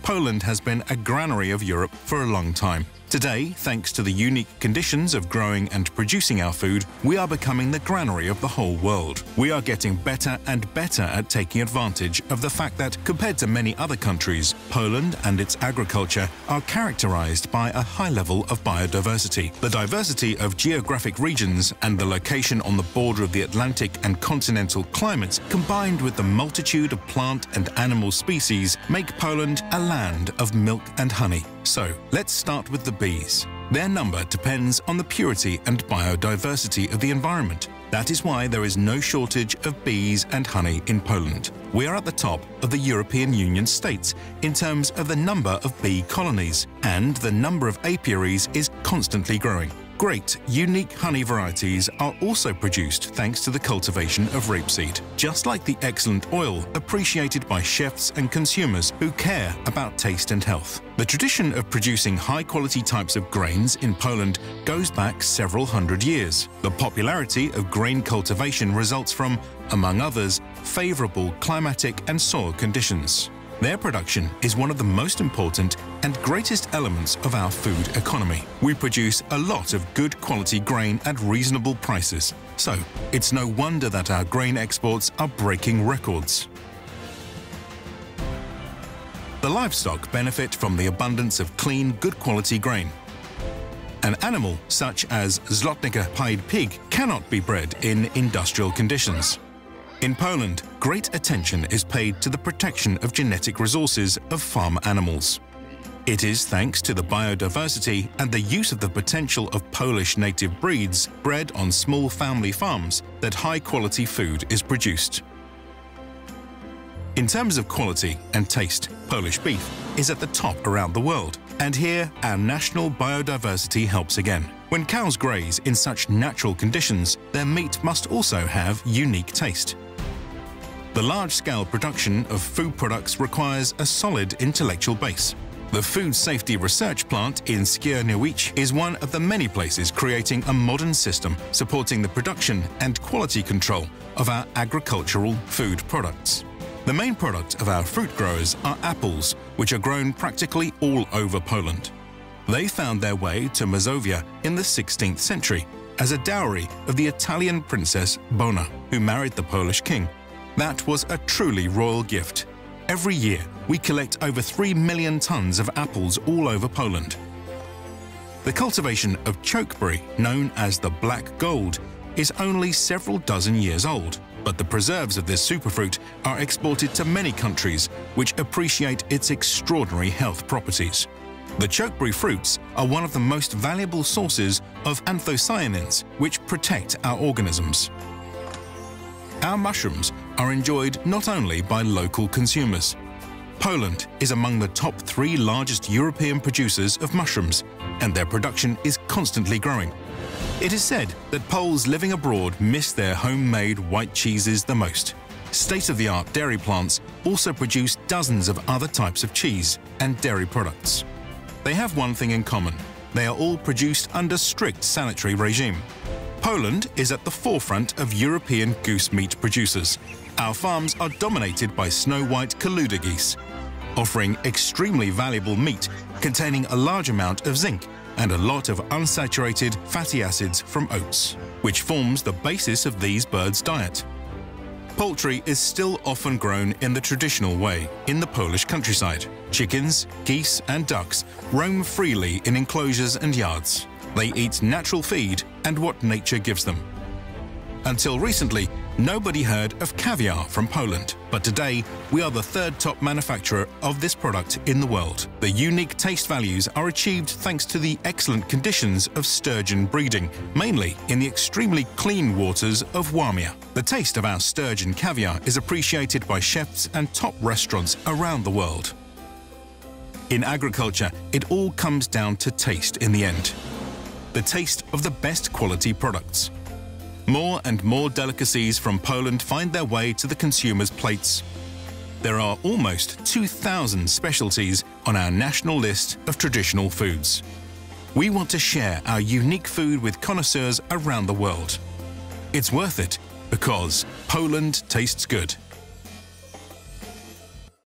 Poland has been a granary of Europe for a long time. Today, thanks to the unique conditions of growing and producing our food, we are becoming the granary of the whole world. We are getting better and better at taking advantage of the fact that, compared to many other countries, Poland and its agriculture are characterized by a high level of biodiversity. The diversity of geographic regions and the location on the border of the Atlantic and continental climates, combined with the multitude of plant and animal species, make Poland a land of milk and honey. So, let's start with the bees. Their number depends on the purity and biodiversity of the environment. That is why there is no shortage of bees and honey in Poland. We are at the top of the European Union states in terms of the number of bee colonies, and the number of apiaries is constantly growing. Great, unique honey varieties are also produced thanks to the cultivation of rapeseed, just like the excellent oil appreciated by chefs and consumers who care about taste and health. The tradition of producing high-quality types of grains in Poland goes back several hundred years. The popularity of grain cultivation results from, among others, favorable climatic and soil conditions. Their production is one of the most important and greatest elements of our food economy. We produce a lot of good quality grain at reasonable prices, so it's no wonder that our grain exports are breaking records. The livestock benefit from the abundance of clean, good quality grain. An animal such as złotnica pied pig cannot be bred in industrial conditions. In Poland, great attention is paid to the protection of genetic resources of farm animals. It is thanks to the biodiversity and the use of the potential of Polish native breeds bred on small family farms that high-quality food is produced. In terms of quality and taste, Polish beef is at the top around the world. And here, our national biodiversity helps again. When cows graze in such natural conditions, their meat must also have unique taste. The large-scale production of food products requires a solid intellectual base. The Food Safety Research Plant in Skierniewice is one of the many places creating a modern system supporting the production and quality control of our agricultural food products. The main product of our fruit growers are apples, which are grown practically all over Poland. They found their way to Mazovia in the 16th century as a dowry of the Italian princess Bona, who married the Polish king. That was a truly royal gift. Every year, we collect over 3 million tons of apples all over Poland. The cultivation of chokeberry, known as the black gold, is only several dozen years old, but the preserves of this superfruit are exported to many countries which appreciate its extraordinary health properties. The chokeberry fruits are one of the most valuable sources of anthocyanins, which protect our organisms. Our mushrooms are enjoyed not only by local consumers. Poland is among the top 3 largest European producers of mushrooms, and their production is constantly growing. It is said that Poles living abroad miss their homemade white cheeses the most. State-of-the-art dairy plants also produce dozens of other types of cheese and dairy products. They have one thing in common: they are all produced under strict sanitary regime. Poland is at the forefront of European goose meat producers. Our farms are dominated by snow-white Kaluga geese, offering extremely valuable meat containing a large amount of zinc and a lot of unsaturated fatty acids from oats, which forms the basis of these birds' diet. Poultry is still often grown in the traditional way in the Polish countryside. Chickens, geese and ducks roam freely in enclosures and yards. They eat natural feed and what nature gives them. Until recently, nobody heard of caviar from Poland, but today we are the 3rd top manufacturer of this product in the world. The unique taste values are achieved thanks to the excellent conditions of sturgeon breeding, mainly in the extremely clean waters of Warmia. The taste of our sturgeon caviar is appreciated by chefs and top restaurants around the world. In agriculture, it all comes down to taste in the end. The taste of the best quality products. More and more delicacies from Poland find their way to the consumers' plates. There are almost 2,000 specialties on our national list of traditional foods. We want to share our unique food with connoisseurs around the world. It's worth it because Poland tastes good.